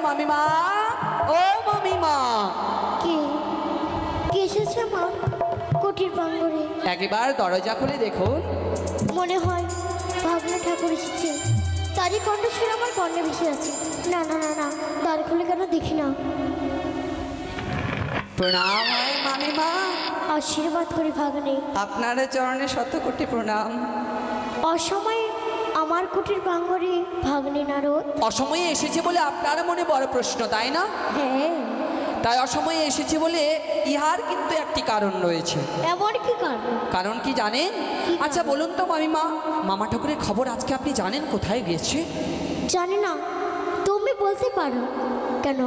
মামিমা, ও মামিমা। কে কে এসেছে মা কুটির প্রাঙ্গণে? একবার দরজা খুলে দেখুন। মনে হয় ভাবনা ঠাকুর এসেছে, তারই কণ্ঠস্বর আমার কর্ণে ভেসে আছে। না না না না, দ্বার খুলে কেন দেখি না। প্রণাম হয় মামিমা। আশীর্বাদ করি ভাগ্নে। আপনার চরণে শত কোটি প্রণাম। অসময়ে আমার কুটির প্রাঙ্গণে ভাগ্নে নারদ। অসময়ে এসেছে বলে আপনার মনে বড় প্রশ্ন, তাই না? হ্যাঁ। তাই অসময়ে এসেছে বলে ইহার কিন্তু একটি কারণ রয়েছে। এমন কি কারণ? কারণ কি জানেন? আচ্ছা বলুন তো মামিমা, মামা ঠাকুরের খবর আজকে আপনি জানেন কোথায় গিয়েছে? জানি না, তুমি বলতে পারো। কেন,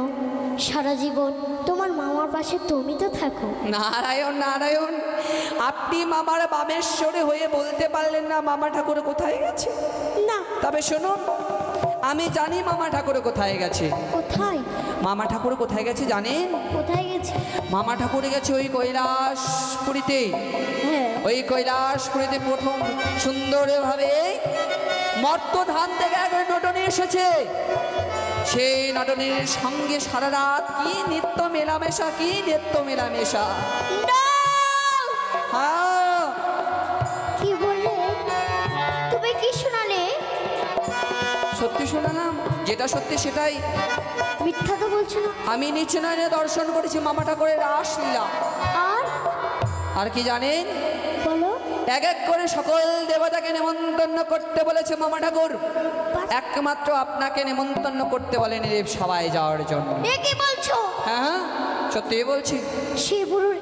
সারা জীবন তোমার মামার পাশে তুমি তো থাকো। নারায়ণ নারায়ণ, আপনি মামার বামেশ্বরে হয়ে বলতে পারলেন না মামা ঠাকুর কোথায় গেছে? না। তবে শুনুন, আমি জানি মামা ঠাকুর কোথায় গেছে। কোথায়? মামা ঠাকুর কোথায় গেছে জানেন? কোথায় গেছে? মামা ঠাকুর গেছে ওই কৈলাসপুরীতে। হ্যাঁ। ওই কৈলাসপুরীতে প্রথম সুন্দরভাবে মর্তধাম থেকে একবার নটনে এসেছে। সেই নটনের সঙ্গে সারা রাত কি নিত্য মেলামেশা, কি নিত্য মেলামেশা। হ্যাঁ। কি বললে? তুমি কি শোনালে? সত্যি শোনালাম, যেটা সত্যি সেটাই। মিথ্যা তো বলছো না। আমি নিচে নয়নে দর্শন করেছি মামা ঠাকুরের রাসলীলা। আর আর কি জানেন? বলো। এক এক করে সকল দেবতাকে নেমন্তন্ন করতে বলেছে মামা ঠাকুর, একমাত্র আপনাকে নেমন্তন্ন করতে বলেন এই সবাই যাওয়ার জন্য। এ কি বলছো? হ্যাঁ সত্যি বলছি। সে বুড়োর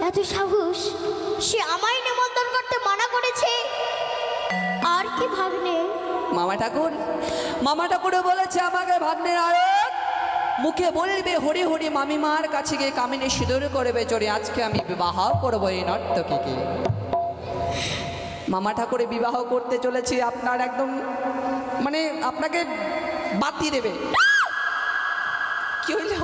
এত সাহস, সে আমায় নিমন্ত্রণ করতে মানা করেছে। আর কি ভাগ্নে? মামা ঠাকুরও বলেছে আমাকে ভাগ্নের আরত মুখে বলবে হরি হরি, মামিমার কাছে গিয়ে কামিনী সিঁদুর করবে চড়ে, আজকে আমি বিবাহ করবো এই নর্তকীকে। মামা ঠাকুরে বিবাহ করতে চলেছে আপনার একদম মানে আপনাকে বাতি দেবে। কি হইল?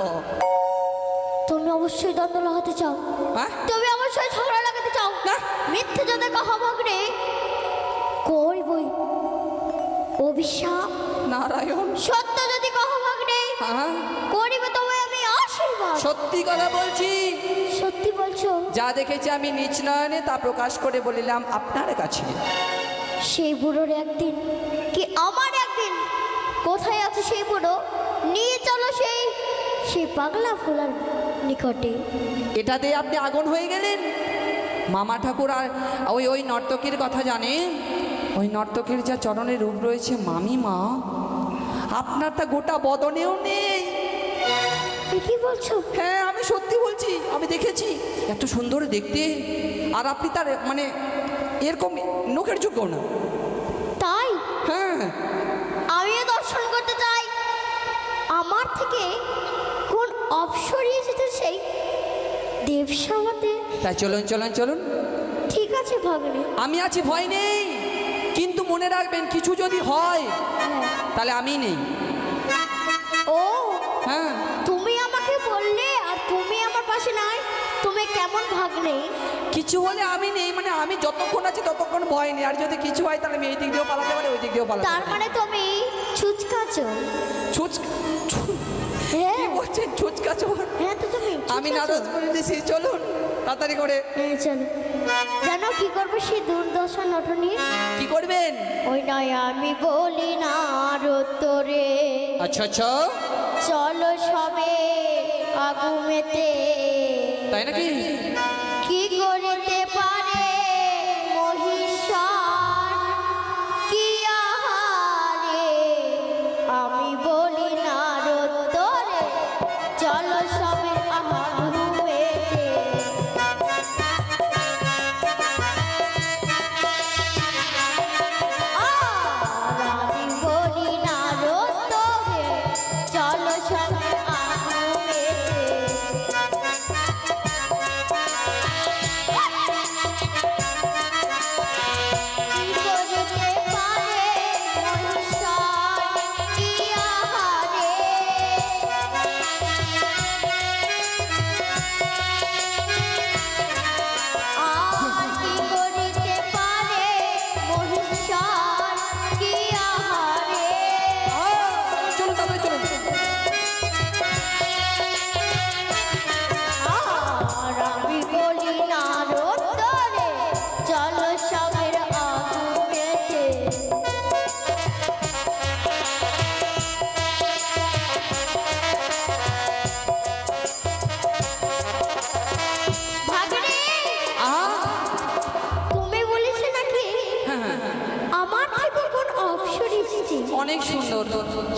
তুমি অবশ্যই দ্বন্দ্ব লাগাতে চাও। হ্যাঁ তুমি অবশ্যই ঝগড়া লাগাতে চাও না। মিথ্যে যদি কহ ভাগ্নে, করবই অভিশাপ। নারায়ণ। সত্য যদি কহ ভাগ্নে, হ্যাঁ করিবে তোমায় আমি আশীর্বাদ। সত্যি কথা বলছি। সত্যি বলছো? যা দেখেছি আমি নিজ নয়নে তা প্রকাশ করে বলিলাম আপনার কাছে। সেই বুড়োর একদিন কি আমার একদিন, কোথায় আছে সেই বুড়ো? নিয়ে চলো সেই পাগলা ফুলার নিকটে। এটাতে আপনি আগুন হয়ে গেলেন। মামা ঠাকুর আর ওই নর্তকীর কথা জানেন? ওই নর্তকীর যা চরণের রূপ রয়েছে মামিমা, আপনার তা গোটা বদনেও নেই। কি বলছো? হ্যাঁ আমি সত্যি বলছি, আমি দেখেছি এত সুন্দর দেখতে, আর আপনি তার মানে এরকম নখের যোগ্য না। তাই? হ্যাঁ আমিও দর্শন করতে চাই। আমার থেকে কোন অপসরি এসেছে সেই দেবসভাতে। তাই চলুন চলুন চলুন। ঠিক আছে ভাগ্নে, আমি আছি, ভয় নেই। কিন্তু মনে রাখবেন কিছু যদি হয় তাহলে আমি নেই। ও হ্যাঁ তুমি আমাকে বললে আর তুমি আমার পাশে নাই, তুমি কেমন ভাগ্নে? কিছু হলে আমি নেই, মানে আমি যতক্ষণ আছি ততক্ষণ ভয় নেই। আর যদি কিছু হয় তাহলে আমি এই দিক দিয়েও পালাতে পারি, ওই দিক দিয়েও পালাতে তার পারি। মানে তুমি ছুচকাচো? হ্যাঁ বলছেন ছুচকা চোর? হ্যাঁ তো তুমি আমি নারদ করে দিয়েছি, চলুন তাড়াতাড়ি করে। হ্যাঁ চলো। জানো কি করবো সেই দুর্দশা নটনী? কি করবেন? ওই নয় আমি বলি না তোরে, আচ্ছা আচ্ছা চলো সবে আগুমেতে। তাই নাকি? কি করিতে পারে মহিষার কি আহারে, আমি বলি না তোরে, চলো সবে আগুমেতে। আমি বলি না তোরে, চলো সবে আগুমেতে। চলুন তাড়াতাড়ি চলুন।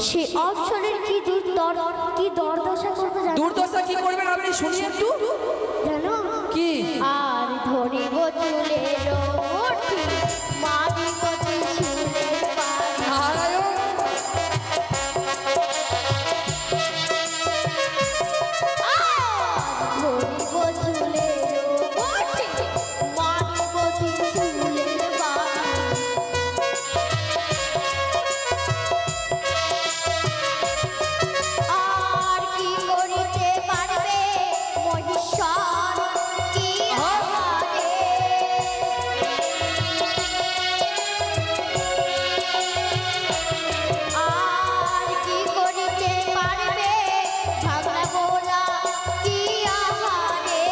সে অপশনের কি দরদশা করতে জানো? দুর্দশা কি করবেন আপনি শুনি একটু। জানো কি? আর ধরিব চুলের মুঠি, মারিব ত্রিশূলের বাড়ি। নারায়ণ। ধরিব চুলের মুঠি, মারিব ত্রিশূলের বাড়ি। আর কি করিতে পারবে মহিষার কি আহারে? আর কি করিতে পারবে ঝগড়া গোলা কি আহারে?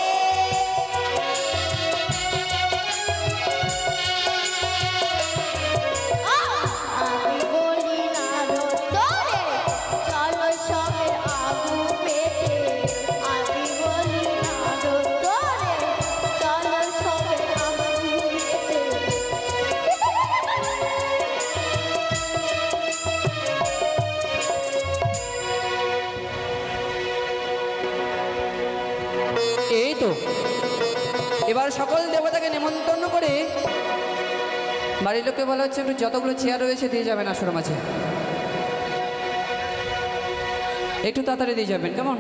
আমি বলি না তোরে চলো সবে আগু পেতে। আমি বলি না তোরে চলো সবে আগু পেতে। এই তো এবার সকল দেবতাকে নেমন্তন্ন করে বাড়ির লোককে বলা হচ্ছে একটু যতগুলো চেয়ার রয়েছে দিয়ে যাবেন আসর মাঝে, একটু তাড়াতাড়ি দিয়ে যাবেন কেমন।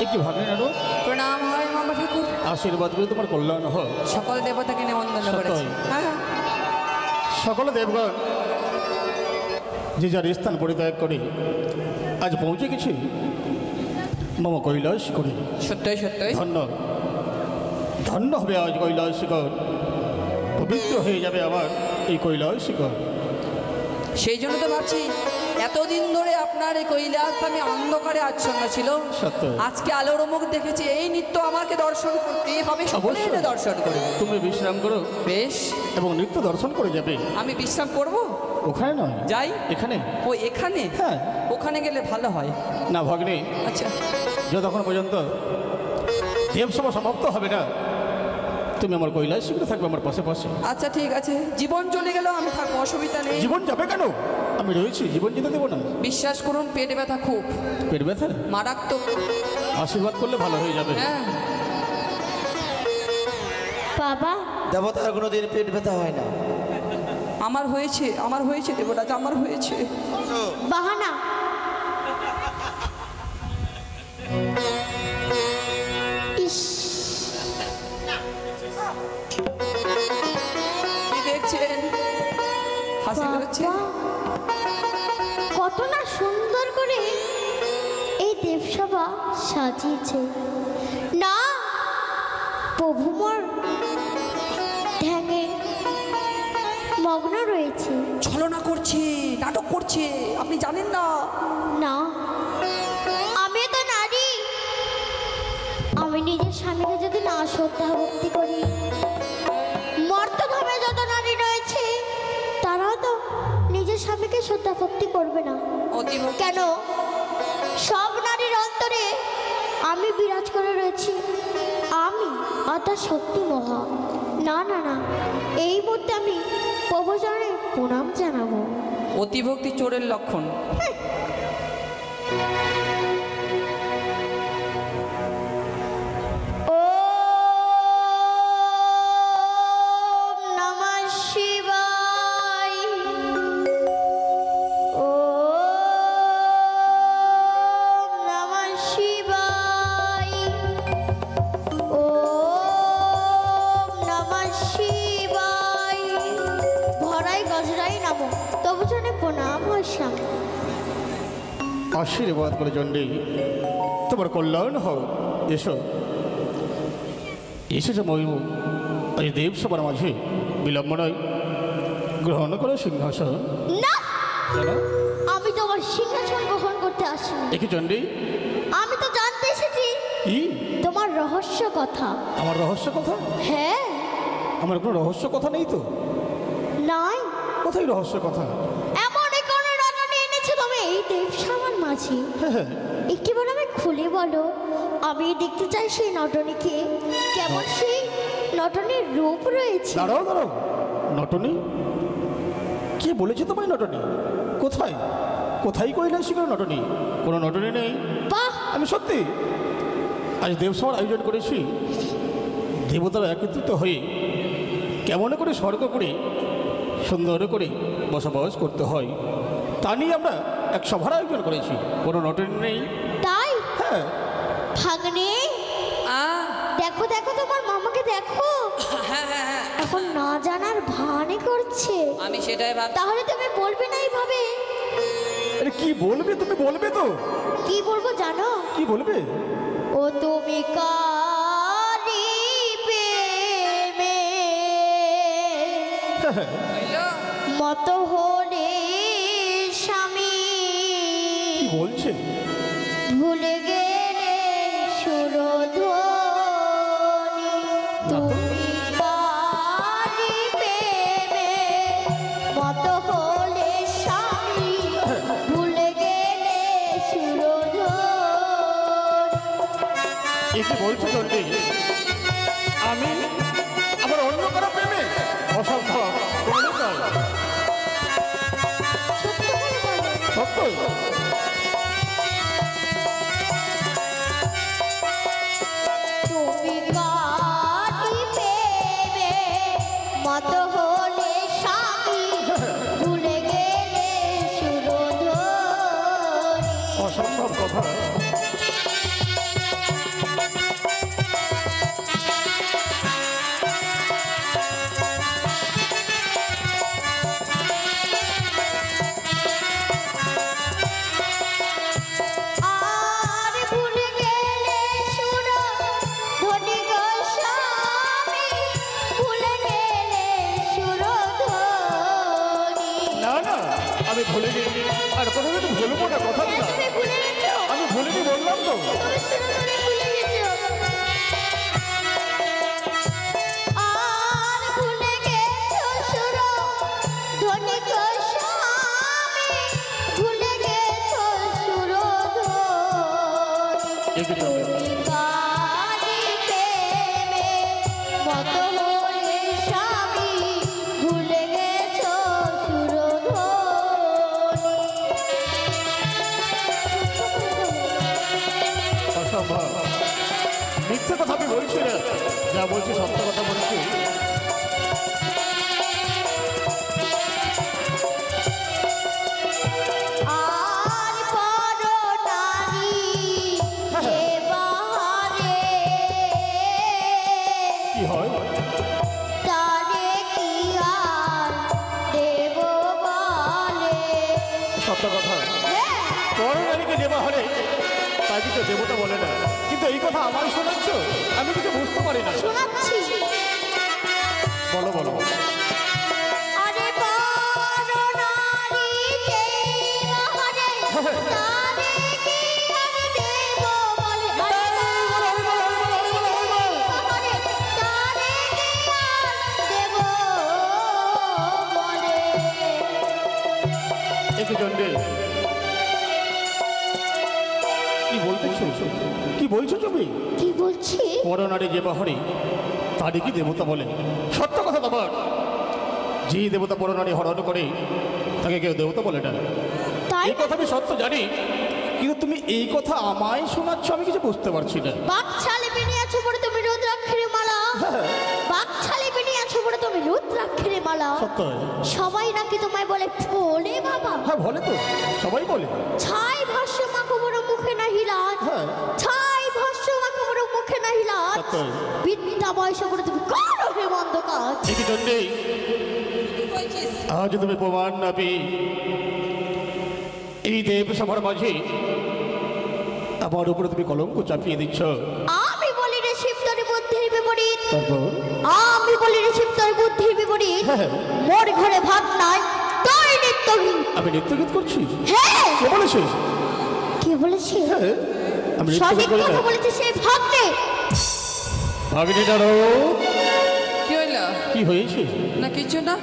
একটি ভাগ্নে নাড়ো, প্রণাম হয় মামা ঠাকুর। আশীর্বাদ করে তোমার কল্যাণ হয়। সকল দেবতাকে নেমন্তন্ন করেছি। সত্যই। হ্যাঁ সকল দেবগণ যে যার স্থান পরিত্যাগ করে আজ পৌঁছে গেছি মম কৈলাস করে। সত্যই সত্যই। ধন্য ধন্য হবে আজ কৈলাস শিখর, পবিত্র হয়ে যাবে আবার এই কৈলাস শিখর। সেই জন্য তো ভাবছি এতদিন ধরে আপনার এই কৈলাস আমি অন্ধকারে আচ্ছন্ন ছিল, সত্য। আজকে আলোর মুখ দেখেছি। এই নিত্য আমাকে দর্শন করতেই হবে, সকলেই অবশ্যই। দর্শন করবে। তুমি বিশ্রাম করো বেশ, এবং নিত্য দর্শন করে যাবে। আমি বিশ্রাম করব। ওখানে নয়, যাই এখানে। ও এখানে? হ্যাঁ। ওখানে গেলে ভালো হয়। না ভাগ্নে, আচ্ছা যতক্ষণ পর্যন্ত দেবসভা সমাপ্ত হবে না তুমি আমার কৈলাস শিখরে থাকবে আমার পাশে পাশে। আচ্ছা ঠিক আছে, জীবন চলে গেল আমি থাকবো, অসুবিধা নেই। জীবন যাবে কেন? আমি রয়েছি, জীবন যেতে দেবো না। বিশ্বাস করুন পেট ব্যথা খুব পেট ব্যথা মারাত্মক। আশীর্বাদ করলে ভালো হয়ে যাবে। হ্যাঁ বাবা দেবতার কোনো দিন পেট ব্যথা হয় না। আমার হয়েছে দেবরাজ, আমার হয়েছে। বাহানা ইস, কি দেখছেন? হাসি বেরোচ্ছে। বাবা, কত না সুন্দর করে এই দেবসভা সাজিয়েছে না? প্রভু মোর ধ্যানে মগ্ন রয়েছে। ছলনা করছে, নাটক করছে, আপনি জানেন না? না, আমি তো নারী। আমি নিজের স্বামীকে যদি না শ্রদ্ধা ভক্তি করি, মর্তধামে যত নারী রয়েছে তারাও তো নিজের স্বামীকে শ্রদ্ধা ভক্তি করবে না। অতিভক্তি। কেন? সব নারীর অন্তরে আমি বিরাজ করে রয়েছি, আমি অর্থাৎ শক্তি মহা। না না না, এই মুহূর্তে আমি প্রভুজনের প্রণাম জানাবো। অতিভক্তি চোরের লক্ষণ। ওম নমঃ শিবায়। ওম নমঃ শিবায়। ওম নমঃ শিবায়। ভরাই গজরাই নামো, তবু জনে প্রণাম হইসাম। আশীর্বাদ করে চণ্ডী তোমার কল্যাণ হোক। এসো, এসেছে মহিম আজ দেবসভার মাঝে, বিলম্ব নয়, গ্রহণ করো সিংহাসন। না, জানো আমি তোমার সিংহাসন গ্রহণ করতে আসিনি। দেখি চণ্ডী, আমি তো জানতে এসেছি কি তোমার রহস্য কথা। আমার রহস্য কথা? হ্যাঁ। আমার কোনো রহস্য কথা নেই তো। নাই? কোথায় রহস্য কথা? এমন কোন রটনা এনেছো তুমি এই দেবসভার মাঝে? হ্যাঁ হ্যাঁ, একটি বলো, আমি খুলে বলো আমি দেখতে চাই সেই নটনীকে, কেমন সেই নটনীর রূপ রয়েছে। দাঁড়াও দাঁড়াও, নটনী? কে বলেছে তোমায় নটনী? কোথায় কোথায় কৈলাসী কোনো নটনী? কোনো নটনী নেই। বাহ, আমি সত্যি আজ দেবসভার আয়োজন করেছি, দেবতারা একত্রিত হয়ে কেমন করে স্বর্গ করে সুন্দর করে বসবাস করতে হয় তা নিয়ে আমরা এক সভার আয়োজন করেছি। কোনো নটনী নেই। তাই? হ্যাঁ। ভাগ্নে, আ দেখো দেখো তোমার মামাকে দেখো, হ্যাঁ হ্যাঁ হ্যাঁ, এখন না জানার ভানে করছে। আমি সেটাই ভাব। তাহলে তুমি বলবে না এইভাবে? আরে কি বলবে? তুমি বলবে তো? কি বলবো জানো? কি বলবে? ও তুমি কারি প্রেমে হইলো? মত হলে স্বামী, কি বলছে? ভুলে গেলে সুরধ্বনি। তুমি কারি প্রেমে মত হলে স্বামী, ভুলে গেলে সুরধ্বনি। এ কি বলছো চন্ডী? আমি আবার অন্য কারো প্রেমে? অসম্ভব। কোনো নয়। সত্য করে বলো। সত্যই। তুমি কারি প্রেমে মত হলে স্বামী, ভুলে গেলে সুরধ্বনি। অসম্ভব কথা। আর ভুলে গেলে সুরধ্বনি গো স্বামী, ভুলে গেলে সুরধ্বনি। না না, আমি ভুলিনি, আর কোনোদিন ভুলবো না। কথা হ্যাঁ, দিলাম। তুমি ভুলে গেছো, আমি ভুলিনি বললাম তো। তুমি সুরধ্বনি ভুলে গেছো। আর ভুলে গেছো সুরধ্বনি গো স্বামী, ভুলে গেছো সুরধ্বনি। এগিয়ে চলো। তুমি কারি প্রেমে মত হলে স্বামী, ভুলে গেছো সুরধ্বনি। অসম্ভব। মিথ্যে কথা আমি বলছি না, যা বলছি সত্য কথা বলছি। আর পর নারী যে বাহারে, কি হয়? তারে কি আর দেব বলে? সত্য কথা। হ্যাঁ, পরের নারীকে দেওয়া হলে তাই কিছু দেবতা বলে না, কিন্তু এই কথা আমার শোনাচ্ছ, আমি কিছু বুঝতে পারি না। শোনাচ্ছি। বলো বলো। আরে পর নারী যে বাহারে, তারে কি আর দেব বলে? আরে বাহারে, তারে কি আর দেব বলে? একই জন্যে কি বলতেছো? কি বলছো তুমি? কি বলছি? পরনারী যে বাহরে তারই কি দেবতা বলে? সত্য কথা তোমার। যে দেবতা পরনারী হরণ করে তাকে কেউ দেবতা বলে না। তাই এই কথা আমি সত্য জানি, কিন্তু তুমি এই কথা আমায় শোনাচ্ছ, আমি কিছু বুঝতে পারছি না। বাঘ ছালে বেরিয়ে আছো বলে তুমি রুদ্রাক্ষের মালা, বাঘ ছালে বেরিয়ে আছো বলে তুমি রুদ্রাক্ষের মালা। সত্য। সবাই নাকি তোমায় বলে ভোলে বাবা। হ্যাঁ বলে তো, সবাই বলে। ছাই ভাষ্য মাখো বড় মুখে না হিলাত, হ্যাঁ। ছাই ভাষ্য মাখো বড় মুখে না হিলাত। সত্যই। বিদ্যা বয়স করে তুমি করো হে মন্দ কাজ। একই জন্যেই আজ তুমি প্রমাণ না পেয়ে এই দেব সভার মাঝে আমার উপরে তুমি কলঙ্ক চাপিয়ে দিচ্ছ। আমি বলি রে শিবতরি বুদ্ধির বিপরীত, তারপর আমি বলি রে শিবতরি বুদ্ধির বিপরীত। হ্যাঁ। মোর ঘরে ভাত নাই, তাই নিত্য গীত। আমি নৃত্যগীত করছি? হ্যাঁ, কে বলেছে? কে বলেছে? হ্যাঁ, আমি সঠিক নৃত্যগীত করি না। কথা বলেছে সেই ভাগ্নে। ভাগিনী দাঁড়ো। কি হইলো? কি হয়েছে? না কিছু না।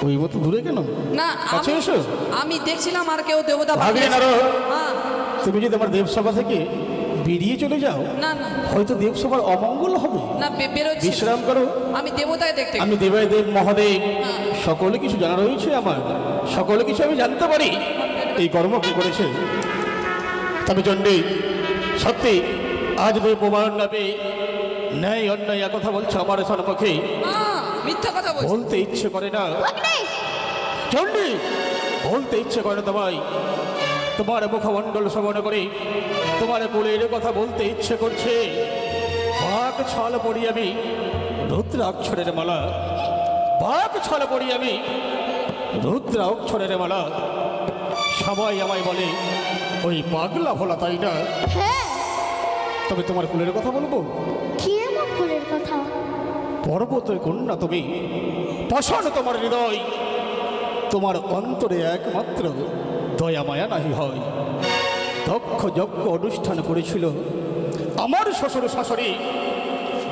ওই মতো দূরে কেন? না কাছে আমি এসো। আমি দেখছিলাম আর কেউ দেবতা ভাগিনী বানিয়েছে। দাঁড়ো। হ্যাঁ তুমি যদি আমার দেবসভা থেকে বেরিয়ে চলে যাও, না না হয়তো দেবসভার অমঙ্গল হবে। না বেরোচ্ছি। বিশ্রাম করো। আমি দেবতাকে দেখতে আমি দেবাদেব মহাদেব সকলে কিছু জানা রয়েছে আমার, সকলে কিছু আমি জানতে পারি এই কর্ম কি করেছে। তবে চণ্ডী সত্যি আজ তুমি প্রমাণ নামে ন্যায় অন্যায় কথা বলছো আমার সম্মুখে, মিথ্যা কথা বলছি। বলতে ইচ্ছে করে না ভাগ্নে চণ্ডী, বলতে ইচ্ছে করে না তোমায়। তোমার মুখমণ্ডল শ্রবণ করে তোমার কোলের কথা বলতে ইচ্ছে করছে। বাক ছল পড়ি আমি রুদ্রাক্ষরের মালা, বাক ছল পড়ি আমি রুদ্রাক্ষরের মালা। সবাই আমায় বলে ওই পাগলা ভোলা, তাই না? হ্যাঁ, তবে তোমার কোলের কথা বলবো। কি এমন ফুলের কথা? পর্বতের কন্যা তুমি, পাষাণ তোমার হৃদয়, তোমার অন্তরে একমাত্র দয়া মায়া নাহি হয়। দক্ষ যজ্ঞ অনুষ্ঠান করেছিল আমার শ্বশুর শাশুড়ি,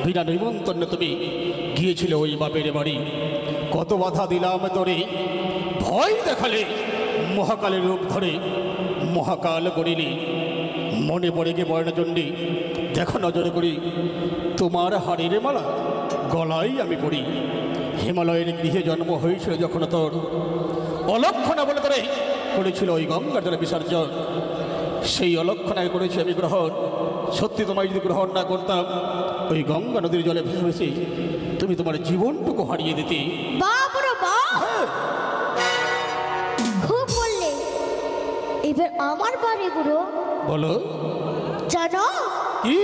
বিনা নিমন্ত্রণে তুমি গিয়েছিল ওই বাপের বাড়ি। কত বাধা দিলাম তোরে, ভয় দেখালে মহাকালের রূপ ধরে মহাকাল করিলি। মনে পড়ে গে বর্ণচণ্ডী, দেখো নজরে করি তোমার হাড়ির মালা গলায় আমি পড়ি। হিমালয়ের গৃহে জন্ম হয়েছিল যখন তোর, অলক্ষণা বলে তোরে করেছিল ওই গঙ্গার জলে বিসর্জন। সেই অলক্ষণায় করেছি আমি গ্রহণ। সত্যি তোমায় যদি গ্রহণ না করতাম, ওই গঙ্গা নদীর জলে ভেসে ভেসে তুমি তোমার জীবনটুকু হারিয়ে দিতে। বাবরে বাপ, খুব বললে। এবার আমার বাড়ি বুড়ো, বলো জানো কি?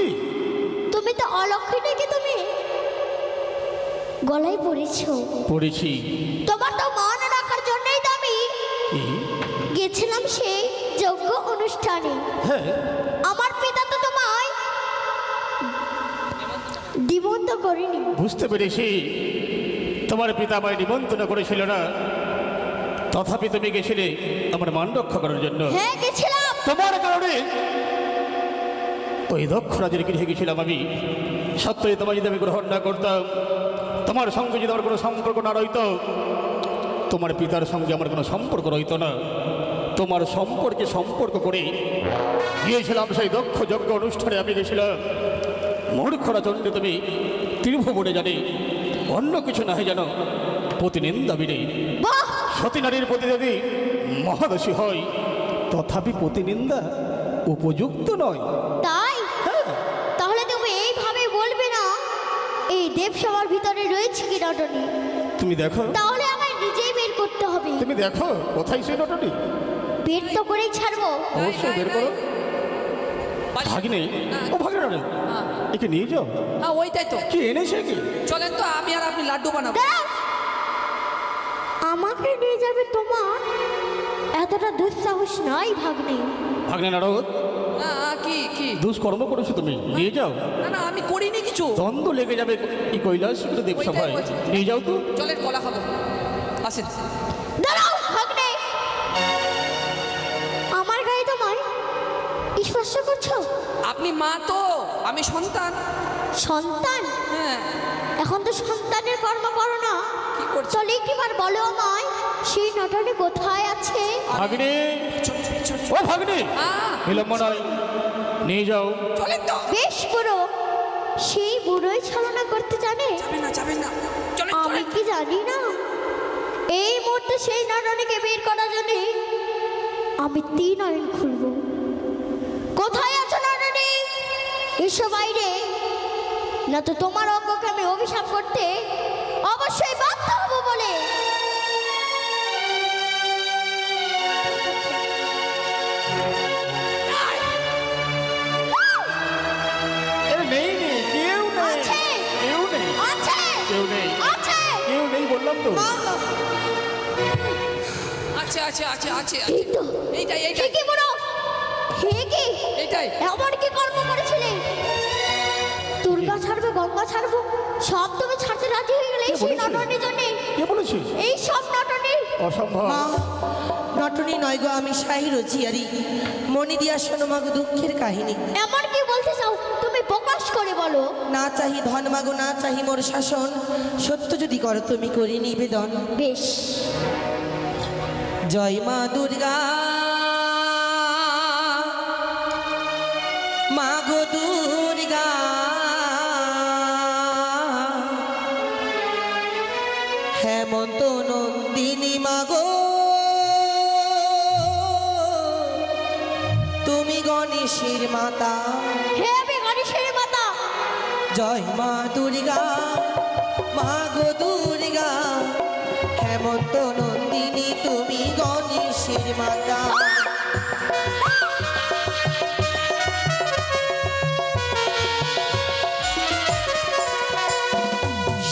তুমি তো অলক্ষণীকে তুমি গলায় পড়েছো। পড়েছি। তোমার তো মান রাখার জন্যই তো আমি কি? গেছিলাম সেই যজ্ঞ অনুষ্ঠানে। হ্যাঁ, আমার পিতা তো তোমায় নিমন্ত্রণ করিনি। বুঝতে পেরেছি তোমার পিতা আমায় নিমন্ত্রণ করেছিল না, তথাপি তুমি গেছিলে আমার মান রক্ষা করার জন্য। হ্যাঁ গেছিলাম। তোমার কারণে ওই দক্ষ রাজের গৃহে গেছিলাম আমি। সত্যই তোমায় যদি আমি গ্রহণ না করতাম, তোমার সঙ্গে যদি আমার কোনো সম্পর্ক না রইত, তোমার পিতার সঙ্গে আমার কোনো সম্পর্ক রইত না। তোমার সম্পর্কে সম্পর্ক করে গিয়েছিলাম সেই দক্ষ যজ্ঞ অনুষ্ঠানে আমি গেছিলাম। মূর্খরা চণ্ডী তুমি ত্রিভুবনে জানে অন্য কিছু না হয় জানো প্রতিনিন্দা বিনে। বাহ, সতী নারীর প্রতি যদি মহাদোষী হয়, তথাপি প্রতিনিন্দা উপযুক্ত নয়। তাই তাহলে তুমি এইভাবে বলবে না এই দেবসভার ভিতরে রয়েছে কি নটনি? তুমি দেখো, তাহলে আমায় নিজেই বের করতে হবে। তুমি দেখো কোথায় সেই নটনি। বের তো করেই ছাড়বো। অবশ্যই বের করো। ভাগিনে, ও ভাগিনে রে, একে নিয়ে যাও। হ্যাঁ ওইটাই তো। কি এনেছে কি? চলেন তো, আমি আর আপনি লাড্ডু বানাবো। দাঁড়াও, আমাকে নিয়ে যাবে তোমার এতটা দুঃসাহস নাই ভাগ্নে। ভাগিনে নারদ, না কি কি দুষ্কর্ম করেছো তুমি, নিয়ে যাও। না না আমি করিনি কিছু। দ্বন্দ্ব লেগে যাবে এই কৈলাস দেবসভায়, ওইটাই বলছি। নিয়ে যাও তো। চলেন কলা খাবো, আসেন। দাঁড়াও ভাগ্নে, আমার গায়ে তোমায় স্পর্শ করছো? আপনি মা তো, আমি সন্তান। সন্তান? হ্যাঁ। এখন তো সন্তানের কর্ম করো না। কি করছো? চলে একটিবার বলো আমায় সেই নটনি কোথায় আছে? ভাগিনে, পেছনে, পেছনে। ও ভাগিনে, আহ, বিলম্ব নয়, নিয়ে যাও। চলেন তো। বেশ বুড়ো, সেই বুড়োই ছলনা করতে জানে? যাবেন না, যাবেন না, চলেন আমি চলেন। কি জানি না? এই মুহূর্তে সেই নটনিকে বের করার জন্য আমি 3 নয়ন খুলব। কোথায় আছো নটনি? এসো বাইরে, না তো তোমার অজ্ঞকে আমি অভিশাপ করতে অবশ্যই বাধ্য হব বলে। নেই নেই, কেউ নেই, আছে। কেউ নেই, আছে কেউ নেই, আছে। কেউ নেই বললাম তো। আছে আছে আছে আছে এই তো, এইটাই হে এইটাই কি বুড়ো, হে কি এইটাই। এমন কি কর্ম করেছিলে? দুর্গা ছাড়বে, গঙ্গা ছাড়বো, সব তুমি ছাড়তে রাজি হয়ে গেলে কে সেই বলেছে? নটনির জন্য? কে বলেছিস? এই সব নটনির অসম্ভব। মা, নটনি নয় গো, আমি শাহির জিয়ারি। মনি দিয়া শোনো মা গো দুঃখের কাহিনী। এমন কি বলতে চাও তুমি প্রকাশ করে বলো। না চাহি ধন মাগো, না চাহি মোর শাসন, সত্য যদি করো তুমি করি নিবেদন। বেশ, জয় মা দুর্গা, মা গো হেমন্ত নন্দিনী মাগো তুমি গণেশের মাতা, হে আমি গণেশের মাতা। জয় মা দুর্গা, মা গো দুর্গা, হেমন্ত নন্দিনী তুমি গণেশের মাতা।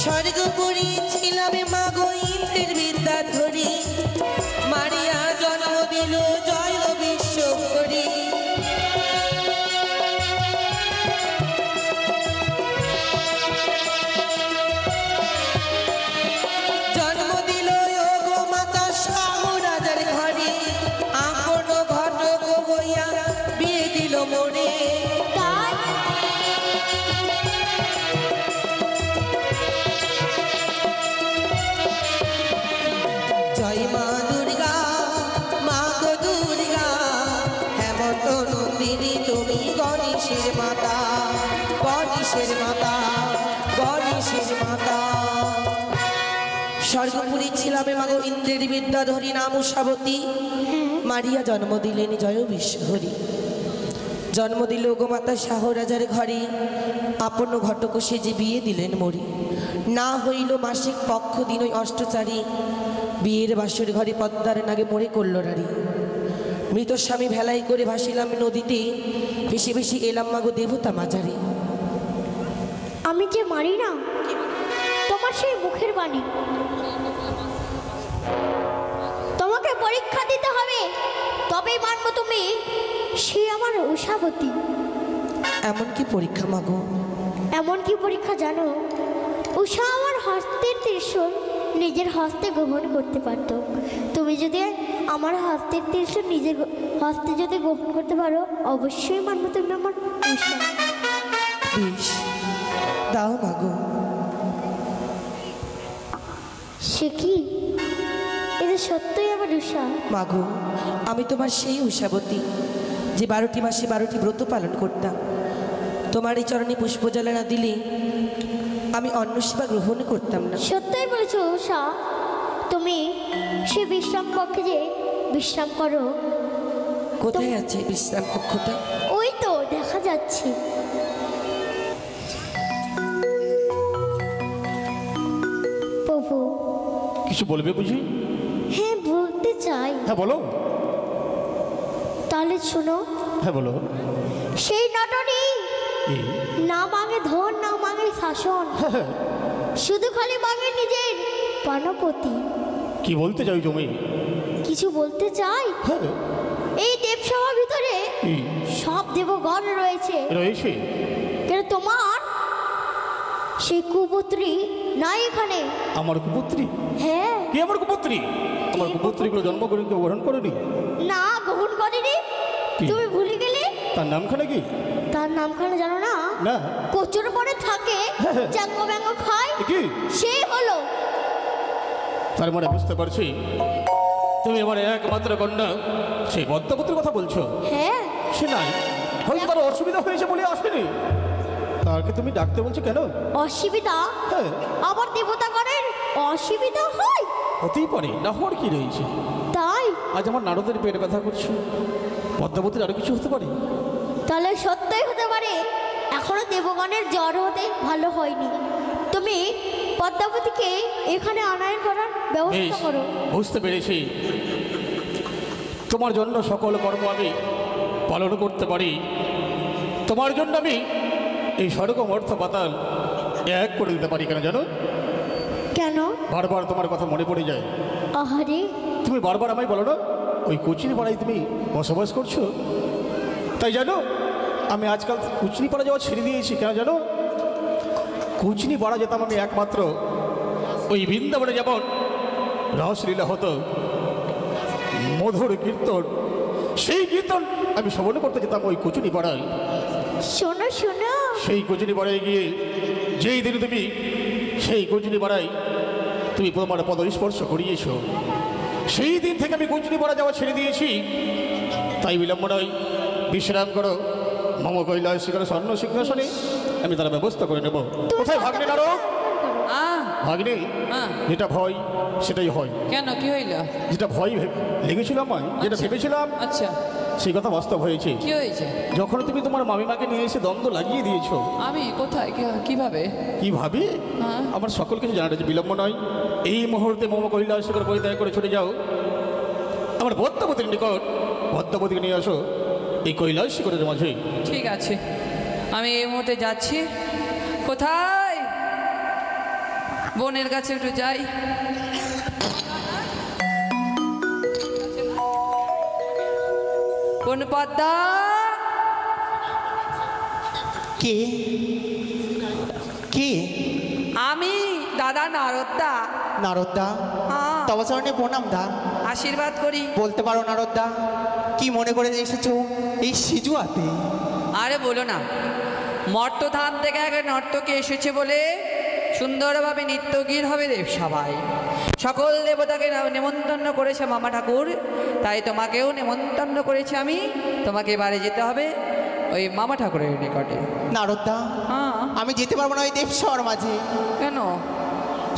স্বর্গপুরী ছিলাম মা গো ইন্দ্রের বিদ্যা ধরি, মারিয়া জন্ম দিল জয় বিশ্বকরী। জন্ম দিল ও গো মাতা শাহ রাজার ঘরে, আপন ঘটক হইয়া বিয়ে দিল মোরে। তাই জয় মা দুর্গা, মা গো দুর্গা, হেমন্ত নন্দিনী তুমি গণেশের মাতা, গণেশের মাতা, গণেশের মাতা। স্বর্গপুরী ছিলাম মা গো ইন্দ্রের বিদ্যা ধরি, নাম উষাবতী, মারিয়া জন্ম দিলেন জয় বিশ্বহরি। জন্ম দিল গো মাতা শাহ রাজার ঘরে, আপন ঘটক সেজে বিয়ে দিলেন মরি। না হইল মাসিক পক্ষ দিন ওই অষ্টচারী, বিয়ের বাসর ঘরে পদ্মার নাগে মরে করল নারী। মৃত স্বামী ভেলাই করে ভাসিলাম নদীতে, ভেসে ভেসে এলাম মাগো দেবতা মাজারে। আমি যে মারি না তোমার সেই মুখের বাণী, তোমাকে পরীক্ষা দিতে হবে তবেই মানবো তুমি সে আমার উষাবতী। এমন কি পরীক্ষা মাগো? এমন কি পরীক্ষা জানো? উষা আমার হস্তের ত্রিশূল নিজের হস্তে গ্রহণ করতে পারত। তুমি যদি আমার হস্তের ত্রিশূল নিজের হস্তে যদি গ্রহণ করতে পারো, অবশ্যই মানবো তুমি আমার উষা। বেশ, দাও মাগো। সে কি, এটা সত্যই আমার উষা? মাগো, আমি তোমার সেই উষাবতী, যে 12টি মাসে 12টি ব্রত পালন করতাম। তোমার এই চরণে পুষ্পজ্বালা না দিলে আমি অন্ন সেবা গ্রহণ করতাম না। সত্যই বলেছো উষা, তুমি সে বিশ্রাম কক্ষে যে বিশ্রাম করো। কোথায় আছে বিশ্রাম কক্ষটা? ওই তো দেখা যাচ্ছে। প্রভু, কিছু বলবে বুঝি? হ্যাঁ বলতে চাই। হ্যাঁ বলো। তাহলে শোনো। হ্যাঁ বলো। সেই নটনি কি? না মাঙে ধন, না মাঙে শাসন, শুধু খালি মাঙে নিজের পানপতি। কি বলতে চাই তুমি? কিছু বলতে চাই। হ্যাঁ। এই দেবসভার ভিতরে কি? সব দেবগণ রয়েছে, রয়েছে। কিন্তু তোমার সেই কুপুত্রী নাই এখানে। আমার কুপুত্রী? হ্যাঁ। কি আমার কুপুত্রী? আমার কুপুত্রীগুলো জন্ম করে কেউ গ্রহণ করেনি? না, গ্রহণ করেনি। কি? তুমি ভুলে গেলে। তার নামখানা কি? তার নামখানা জানো না? না। কচুর পরে থাকে, চাঙ্গ ব্যাঙ্গ খায়, কি? সেই হলো। তার মানে বুঝতে পারছি তুমি আমার একমাত্র কন্যা সেই পদ্মাবতীর কথা বলছো। হ্যাঁ। সে নাই, হয়তো তার অসুবিধা হয়েছে বলে আসেনি। তাকে তুমি ডাকতে বলছো কেন? অসুবিধা? হ্যাঁ। আবার দেবতাগণের অসুবিধা হয়? হতেই পারে, না হওয়ার কি রয়েছে। তাই আজ আমার নারদের পেট ব্যথা করছে, পদ্মাবতীর আরো কিছু হতে পারে। তাহলে সত্যই হতে পারে এখনো দেবগণের জ্বর হতে ভালো হয়নি। তুমি পদ্মাবতীকে এখানে আনায়ন করার ব্যবস্থা বেশ, করো। বুঝতে পেরেছি। তোমার জন্য সকল কর্ম আমি পালন করতে পারি। তোমার জন্য আমি এই স্বর্গ অর্থ পাতাল এক করে দিতে পারি। কেন জানো? কেন? বারবার তোমার কথা মনে পড়ে যায়। আহারে, তুমি বারবার আমায় বলো না ওই কুচিনি পাড়ায় তুমি বসবাস করছো। তাই জানো আমি আজকাল কুচিনি পাড়া যাওয়া ছেড়ে দিয়েছি। কেন জানো? কুচিনি পাড়া যেতাম আমি একমাত্র ওই বৃন্দাবনে যেমন রসলীলা হতো, মধুর কীর্তন, সেই কীর্তন আমি শ্রবণ করতে যেতাম ওই কুচুনি পাড়ায়। শোনো শোনো, সেই কুচুনি পাড়ায় গিয়ে যেই দিন তুমি সেই কুচুনি পাড়ায় তুমি তোমার পদ স্পর্শ করিয়েছো, সেই দিন থেকে আমি কুচুনি পাড়া যাওয়া ছেড়ে দিয়েছি। তাই বিলম্ব নয়, বিশ্রাম করো। মম কৈলাস শিখর স্বর্ণ সিংহাসনে আমি তার ব্যবস্থা করে নেব। কোথায় ভাগ্নে নারদ? ভাগ্নে হ্যাঁ। যেটা ভয় সেটাই হয়। কেন কি হইল? যেটা ভয় লেগেছিল আমায়, যেটা ভেবেছিলাম আচ্ছা, সেই কথা বাস্তব হয়েছে। কি হয়েছে? যখন তুমি তোমার মামিমাকে নিয়ে এসে দ্বন্দ্ব লাগিয়ে দিয়েছো। আমি কোথায় কিভাবে? কি ভাবি? হ্যাঁ। আমার সকল কিছু জানা রয়েছে, বিলম্ব নয়। এই মুহূর্তে মোম কৈলাস করে পরিত্যাগ করে ছুটে যাও আমার পদ্মাবতীর নিকট। পদ্মাবতীকে নিয়ে আসো এই কৈলাস শিখরের মাঝে। ঠিক আছে, আমি এই মুহূর্তে যাচ্ছি। কোথায়? বোনের কাছে একটু যাই। কোন পদ্মা? কে কে? আমি দাদা নারদদা। নারদদা, হ্যাঁ। তব চরণে প্রণাম দা। আশীর্বাদ করি। বলতে পারো নারদদা, কি মনে করে এসেছো এই সিজুয়াতে? আরে বলো না, মর্তধাম থেকে এক নর্তকী এসেছে বলে সুন্দরভাবে নৃত্যগীত হবে দেবসভায়। সকল দেবতাকে নেমন্তন্ন করেছে মামা ঠাকুর, তাই তোমাকেও নেমন্তন্ন করেছি আমি। তোমাকে এবারে যেতে হবে ওই মামা ঠাকুরের নিকটে। নারদদা, হ্যাঁ। আমি যেতে পারবো না ওই দেবসভার মাঝে। কেন?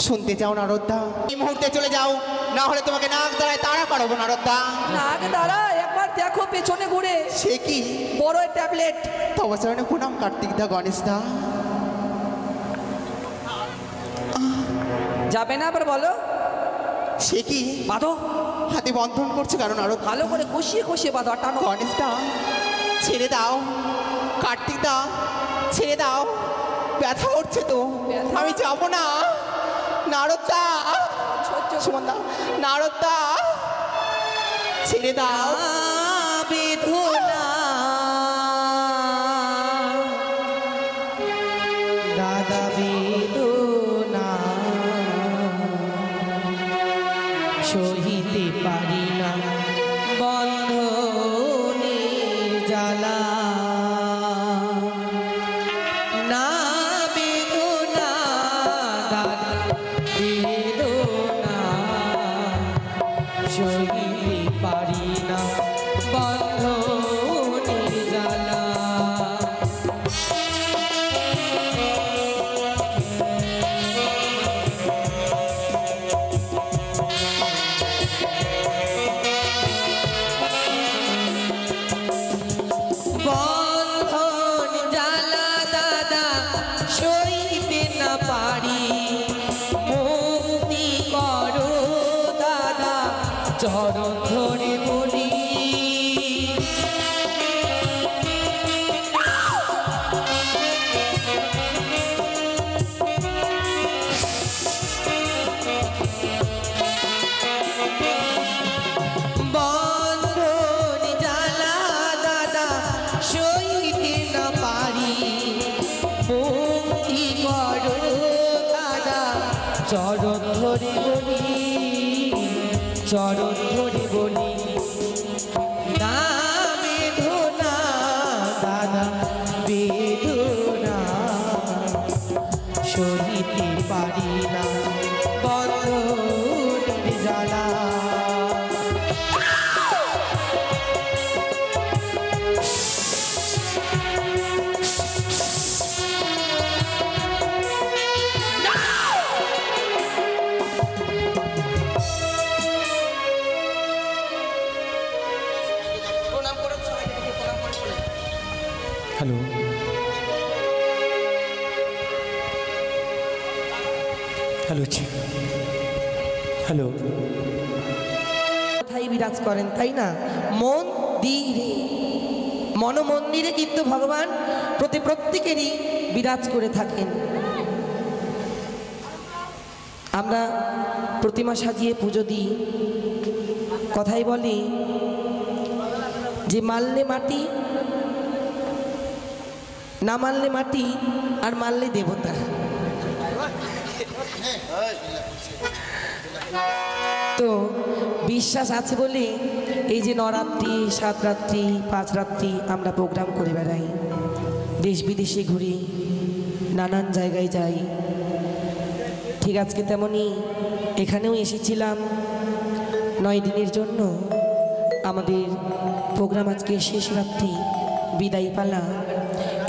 শুনতে চাও নারদদা? এই মুহূর্তে চলে যাও, না হলে তোমাকে নাক দাঁড়ায় তাড়া করাবো নারদদা। নাক দাঁড়া, একবার দেখো পেছনে ঘুরে। সে কি? বড় ট্যাবলেট। তব চরণে প্রণাম কার্তিক দা, গণেশ দা। যাবে না আবার বলো? সে কি? বাঁধো, হাতে বন্ধন করছে কারণ নারদ। ভালো করে কষিয়ে কষিয়ে বাঁধো, আর টানো। গণেশ দা ছেড়ে দাও, কার্তিক দা ছেড়ে দাও, ব্যথা উঠছে তো, ব্যথা? আমি যাবো না। নারদদা, সুমন দা, নারদদা ছেড়ে দাও। বিধুনা দাদা বিধুনা সহিতে পারি না বন্ধনের জ্বালা। না বিধুনা দাদা বিধুনা সহিতে পারি না বন্ধনের জ্বালা। বন্ধন জ্বালা দাদা সইতে না পারি, মুক্তি করো দাদা চরণ ধরে বলি। বন্ধন জ্বালা দাদা সইতে না পারি, মুক্তি করো দাদা চরণ ধরে বলি, চরণ ধরে বলি। না বেদনা দাদা বেদনা সহিতে পারি না বন্ধনের জ্বালা। Hello, hello, hello. কোথায় বিরাজ করেন তাই না? মন্দিরে, মনমন্দিরে কিন্তু ভগবান প্রত্যেকেরই বিরাজ করে থাকেন। আমরা প্রতিমা সাজিয়ে পুজো দিই, কথাই বলি যে মারলে মাটি, না মারলে মাটি, আর মারলে দেবতা। তো বিশ্বাস আছে বলে এই যে নরাত্রি, 7 রাত্রি, 5 রাত্রি আমরা প্রোগ্রাম করে বেড়াই, দেশ বিদেশে ঘুরি, নানান জায়গায় যাই। ঠিক আজকে তেমনই এখানেও এসেছিলাম 9 দিনের জন্য। আমাদের প্রোগ্রাম আজকে শেষ রাত্রি, বিদায় পালা।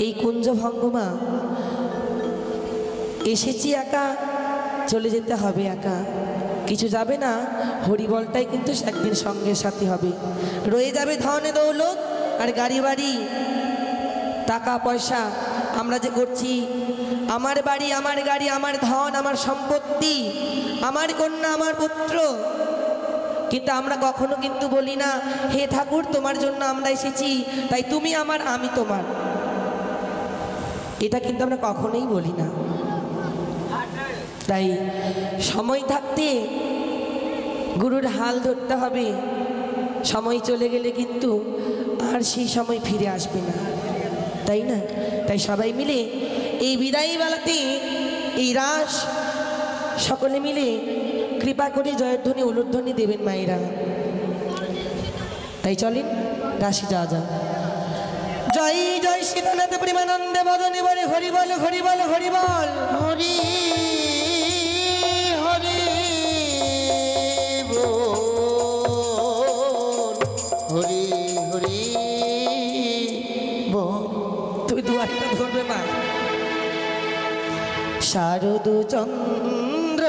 এই কুঞ্জভঙ্গমা এসেছি একা চলে যেতে হবে একা, কিছু যাবে না। হরিবলটাই কিন্তু একদিন সঙ্গে সাথী হবে। রয়ে যাবে ধনে দৌলত আর গাড়ি বাড়ি, টাকা পয়সা। আমরা যে করছি আমার বাড়ি, আমার গাড়ি, আমার ধন, আমার সম্পত্তি, আমার কন্যা, আমার পুত্র, কিন্তু আমরা কখনো কিন্তু বলি না হে ঠাকুর তোমার জন্য আমরা এসেছি, তাই তুমি আমার আমি তোমার। এটা কিন্তু আমরা কখনোই বলি না। তাই সময় থাকতে গুরুর হাল ধরতে হবে। সময় চলে গেলে কিন্তু আর সেই সময় ফিরে আসবে না, তাই না? তাই সবাই মিলে এই বিদায়ী বেলাতে এই রাস সকলে মিলে কৃপা করে জয়ধ্বনি উলুধ্বনি দেবেন মায়েরা। তাই চলেন রাশি যাওয়া যাক। জয় জয় সীতানাথ প্রেমানন্দে বদনে বলে হরি বল, হরি বল, হরি বল, হরি হরি বল, হরি হরি বল। তুই দুয়ারটা ধরবে মা। শারদ চন্দ্র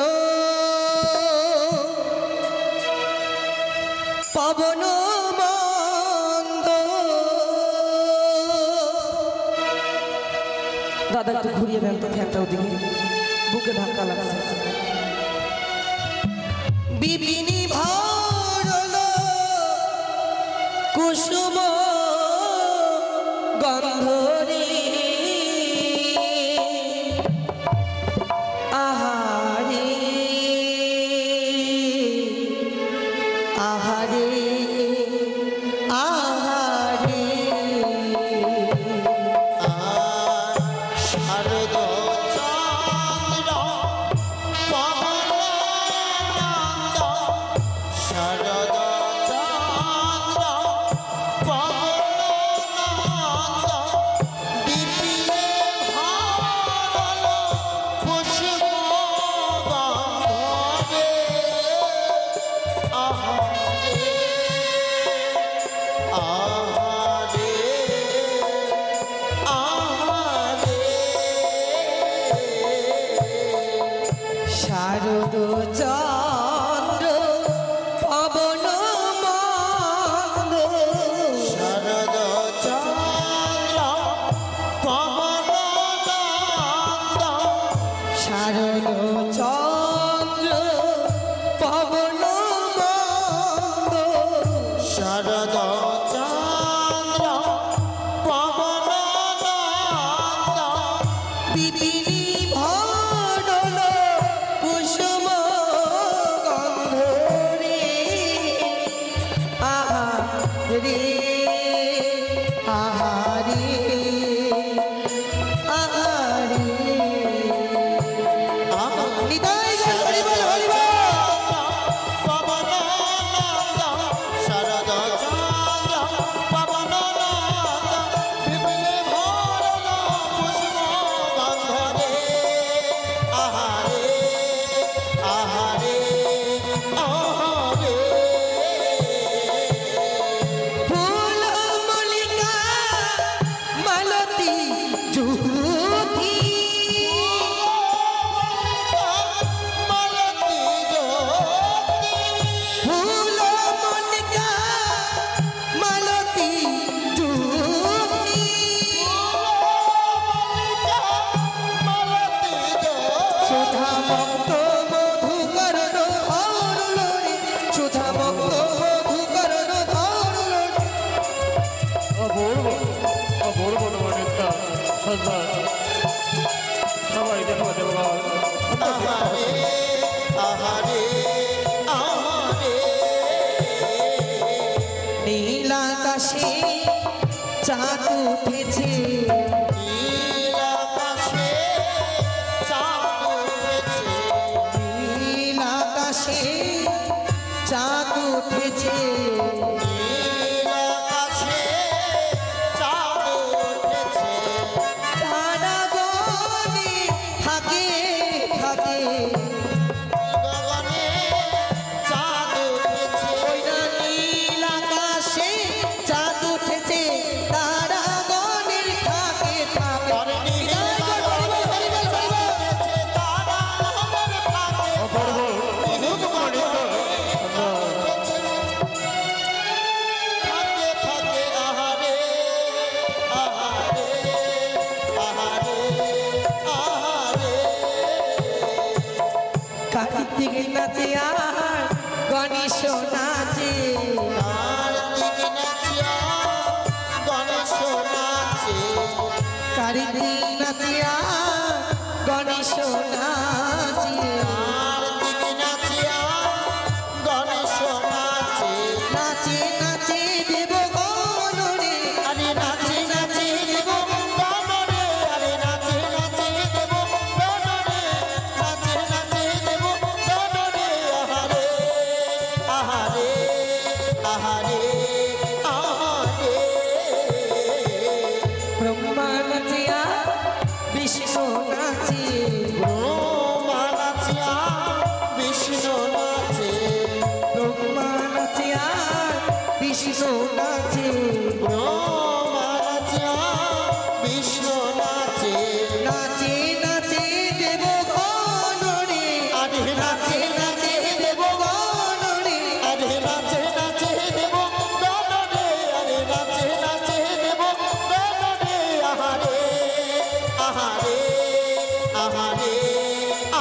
পবন মন্দ। দাদা একটু ঘুরিয়ে দেন তো ফ্যানটা, ওদিকে বুকে ধাক্কা লাগছে। বিপিনী ভরল কুসুম গন্ধরে, আহারে আহারে আহারে। শারদ চন্দ্র পবনানন্দ, শারদ চন্দ্র পবনানন্দ, বিপিনে ভরল কুসুম গন্ধরে, আহারে আহারে আহারে। শারদ চন্দ্র পবন মন্দ, শারদ চন্দ্র পবনানন্দ, শারদ চন্দ্র পবন মন্দ, শারদ চন্দ্র পবনানন্দ, বিপিনী ভরল কুসুম গন্ধরে, আহারে আহারে আহারে। নিতাই গো হরি বল, হরি বল। পবনানন্দ, শারদ চন্দ্র পবনানন্দ, বিপিনে ভরল কুসুম গন্ধরে, আহারে আহারে আহারে। ফুল মল্লিকা মালতী জুথি, মালতী জ্যোতি, ফুল মল্লিকা মালতী জুথি, মালতী জ্যোতি, সুধা ভক্ত মধুকরণ ধরল রে, সুধা ভক্ত মধুকরণ ধরল রে। অপূর্ব অপূর্ব নবনীতা সন্ধ্যা। সবাই দেখো দেবগণ, আহারে আহারে আহারে। নীল আকাশে চাঁদ উঠেছে, নীল আকাশে চাঁদ উঠেছে, নীল আকাশে চাঁদ উঠেছে, নীল আকাশে চাঁদ উঠেছে, তারাগণে থাকে থাকে, গগনে চাঁদ উঠেছে, ওই না নীল আকাশে চাঁদ উঠেছে, তারাগণের থাকে থাকে। পরে নীল হরি বল, হরি বল, হরি বল। উঠেছে, তারা আমাদের থাকে কার্তিক নাচে আর গণেশ নাচে কার্তিক নাচিয়া গণেশ নাচে কার্তিক নাচে আর গণেশ নাচে কার্তিক নাচিয়া গণেশ নাচে নাচে নাচে দেব গণরে আরে নাচে নাচে দেব গণরে আরে নাচে নাচে দেব গণরে নাচে নাচে দেব গণরে আহারে আহারে আহারে আহারে ব্রহ্মা নাচে আর বিষ্ণু নাচে ব্রহ্মা নাচিয়া বিষ্ণু নাচে ব্রহ্মা নাচে আর বিষ্ণু নাচে ব্রহ্মা নাচিয়া বিষ্ণু নাচে নাচে নাচে দেব গণরে আরে নাচে নাচে দেব গণরে আরে নাচে নাচে দেব গণরে আরে নাচে নাচে দেব গণরে আহারে আহারে আহারে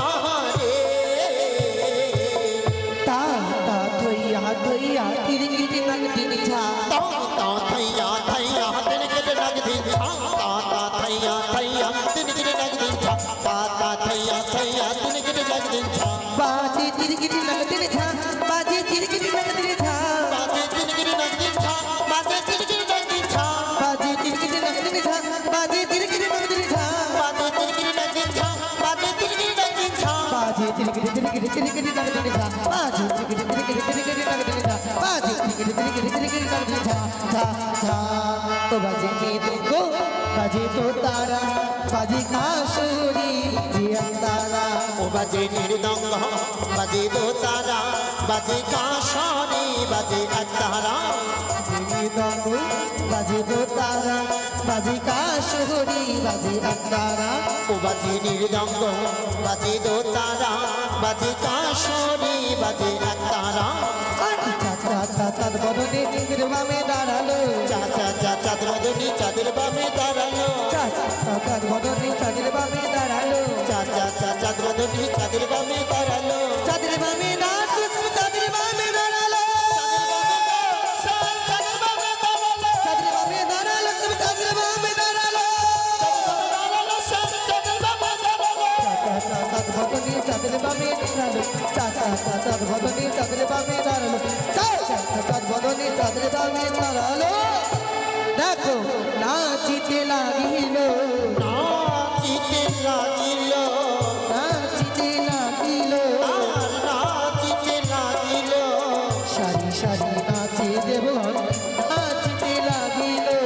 আহারে তা তা ধইয়া ধইয়া কিরকিটি নাগ দিন ঝা তা তা থैया थैया दिन के लग दिन ता ता थैया थैया दिन के लग दिन ता ता थैया थैया दिन के लग दिन बाजे किरकिटी नाग दिन ঝা बाजे किरकिटी नाग दिन ঝা बाजे दिन के लग दिन बाजे दिन के लग दिन बाजे किरकिटी नाग दिन ঝা बाजे किरकिटी नाग दिन ঝা बाजे दिन के लग दिन बाजे दिन के लग दिन बाजे किरकिटी किरकिटी नाग दिन ঝা बाजे किरकिटी किरकिटी नाग दिन ঝা बाजे किरकिटी किरकिटी नाग दिन ঝা ঝা ঝা ओ बाजे में देखो बाजे तो तारा बाजे काशुरी जी अंतारा ओ बाजे निर्दंग बाजे दो तारा बाजे काशानी बाजे अतारा दंगो बाजे तो तारा बाजे काशुरी बाजे अंतारा ओ बाजे निर्दंग बाजे दो तारा बाजे काशानी बाजे अतारा चाचा चाचा बदने गिरवा में दाঁড়ালো चाचा चाचा द्रदनी चादर बामे दाঁড়ালো चाचा चाचा बदने चादर बामे दाঁড়ালো चाचा चाचा द्रदनी चादर बामे दाঁড়ালো चादर बामे नाच चादर बामे दाঁড়ালো चादर बामे दाঁড়ালো चादर बामे दाঁড়ালো चादर बामे दाঁড়ালো चादर बामे दाঁড়ালো चाचा चाचा बदने चादर बामे दाঁড়ালো चाचा चाचा बदने चादर बामे दाঁড়ালো चाचा चाचा बदने चादर बामे दाঁড়ালো देखो नाचिते লাগিলো नाचिते লাগিলো नाचिते লাগিলো আর নাচিতে লাগিলো সারি সারি নাচে দেবগণ নাচতে লাগিলো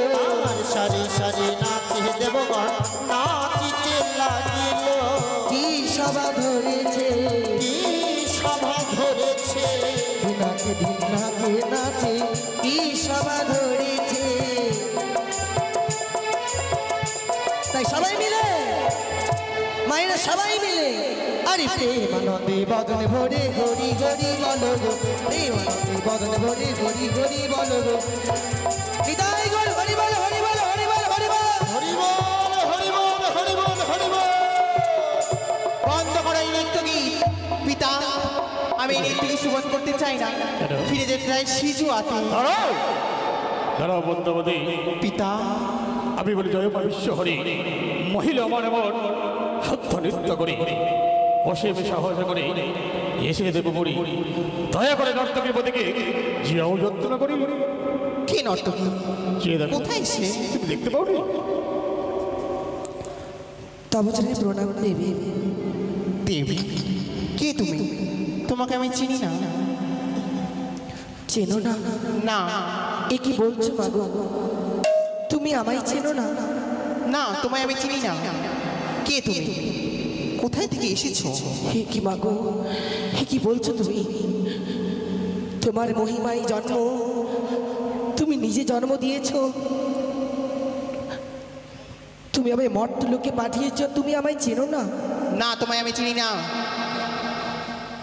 আর সারি সারি নাচে দেবগণ নাচিতে লাগিলো কি সভা ধরেছে কি সভা ধরেছে দিনাকে দিনাকে নাচে কি সভা ধরেছে তাই সবাই মিলে মায়েরা সবাই মিলে আরে প্রেমানন্দে বদন ভরে হরি হরি বলো গো প্রেমানন্দে বদন ভরে হরি হরি বলো গো বিদায় গো হরি বলো হরি বলো হরি বলো হরি বলো হরিবল হরিবল হরিবল হরিবল বন্ধ করো এই নৃত্য গীত পিতা আমি এই নৃত্যকে সুবন করতে চাই না ফিরে যেতে চাই সিজু আতে দাঁড়াও দাঁড়াও বন্ধুবতী পিতা আমি বলি জয় বিশ্ব হরি মহিলা আমার এমন সত্য নৃত্য করি বসে আমি সাহস করে এসে দেব মরি দয়া করে নর্তকীর প্রতিকে জিয়াও যত্ন করি কে নর্তকী চেয়ে দেখো কোথায় সে তুমি দেখতে পাওনি তবচরে প্রণাম দেবী দেবী কে তুমি তোমাকে আমি চিনি না চেনো না না এ কি বলছো মাগো তুমি আমায় চেনো না না তোমায় আমি চিনি না কে তুমি কোথায় থেকে এসেছো হে কি মাগো হে কি বলছো তুমি তোমার মহিমায় জন্ম তুমি নিজে জন্ম দিয়েছো তুমি আমায় মর্ত লোকে পাঠিয়েছো তুমি আমায় চেনো না না তোমায় আমি চিনি না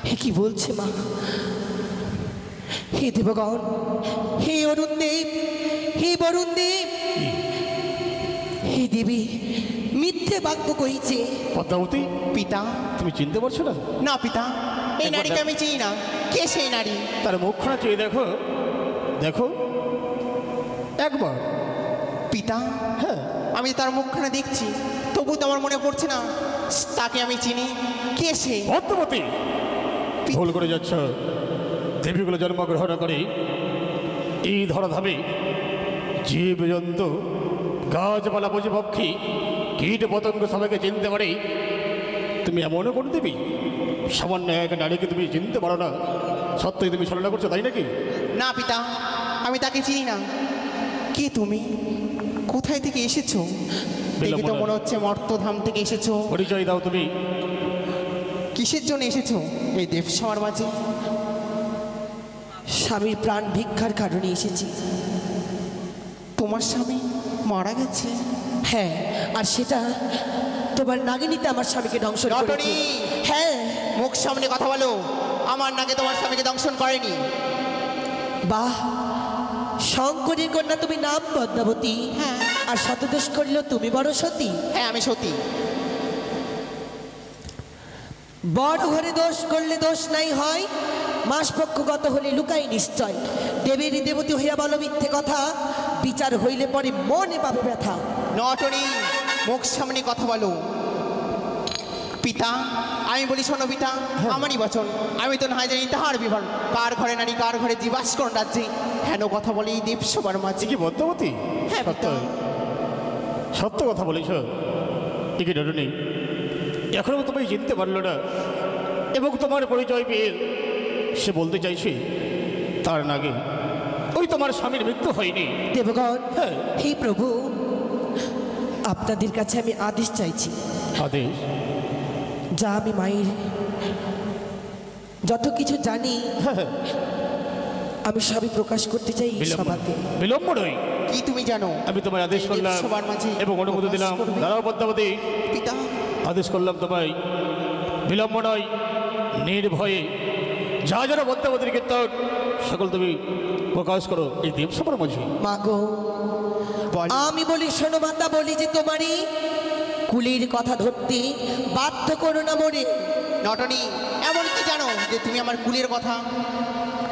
হে কি বলছে মা হে দেবগণ হে অরুণদেব হে বরুণদেব হে দেবী মিথ্যে বাক্য কইছে। পদ্মাবতী, পিতা, তুমি চিনতে পারছো না? না পিতা, এই একবার নারীকে দেখ। আমি চিনি না। কে সেই নারী? তার মুখখানা চেয়ে দেখো, দেখো একবার। পিতা, হ্যাঁ, আমি তার মুখখানা দেখছি, তবু তো আমার মনে পড়ছে না তাকে আমি চিনি। কে সে? পদ্মাবতী, ভুল করে যাচ্ছ। দেবীগুলো জন্মগ্রহণ করে এই ধরাধামে জীব জন্তু গাছপালা পশু পক্ষী কীট পতঙ্গ সবাইকে চিনতে পারে। তুমি এমনও করে দেবী, সামান্য এক নারীকে তুমি চিনতে পারো না? সত্যই তুমি ছলনা করছো, তাই নাকি? না পিতা, আমি তাকে চিনি না। কে তুমি? কোথায় থেকে এসেছো? দেখে তো মনে হচ্ছে মর্তধাম থেকে এসেছো। পরিচয় দাও তুমি। কিসের জন্য এসেছো এই দেবসভার মাঝে? স্বামীর প্রাণ ভিক্ষার কারণে এসেছি। তোমার স্বামী মারা গেছে? হ্যাঁ, আর সেটা তোমার নাগিনীতে আমার স্বামীকে ধ্বংস করেছে। নটনী! হ্যাঁ। মুখ সামনে কথা বলো। আমার নাকে তোমার স্বামীকে দংশন করেনি। বাহ, শঙ্করের কন্যা তুমি নাম পদ্মাবতী। হ্যাঁ। আর শতদোষ করিল তুমি বড় সতী। হ্যাঁ, আমি সতী। বড় ঘরে দোষ করলে দোষ নাই হয়, মাসপক্ষগত হলে লুকাই নিশ্চয়। দেবেরই দেবতী হইয়া বলো মিথ্যে কথা, বিচার হইলে পরে মনে পাবে ব্যথা। নটনী, মুখ সামনে কথা বলো। পিতা, আমি বলি শোনো পিতা, আমারই বচন। আমি তো না জানি তাহার বিবরণ। কার ঘরে নারী, কার ঘরে জীবাস কোন রাজ্যে, হেন কথা বলে এই দেবসভার মাঝে। কি পদ্মাবতী? হ্যাঁ, সত্য, সত্য কথা বলেছ। ঠিকই নটনী, এখনো তুমি চিনতে পারলো না, এবং তোমার পরিচয় পেয়ে সে বলতে চাইছে তার নাগে ওই তোমার স্বামীর মৃত্যু হয়নি। দেবগণ, হ্যাঁ। হে প্রভু, আপনাদের কাছে আমি আদেশ চাইছি। আদেশ? যা আমি মায়ের যত কিছু জানি আমি সবই প্রকাশ করতে চাই এই সভাতে। বিলম্ব নয়। কি তুমি জানো? আমি তোমায় আদেশ করলাম সবার মাঝে এবং অনুমতি দিলাম। প্রকাশ করবে। দাঁড়াও পদ্মাবতী, পিতা, আদেশ করলাম তোমায়, বিলম্ব নয়, নির্ভয়ে যা যারা পদ্মাবতীর কীর্তন সকল তুমি প্রকাশ করো এই দেবসভার মাঝে। মাগো, বল। আমি বলি শোনো মাতা, বলি যে তোমারই কুলির কথা ধরতে বাধ্য করো না মরে। নটনী, এমন কি জানো যে তুমি আমার কুলের কথা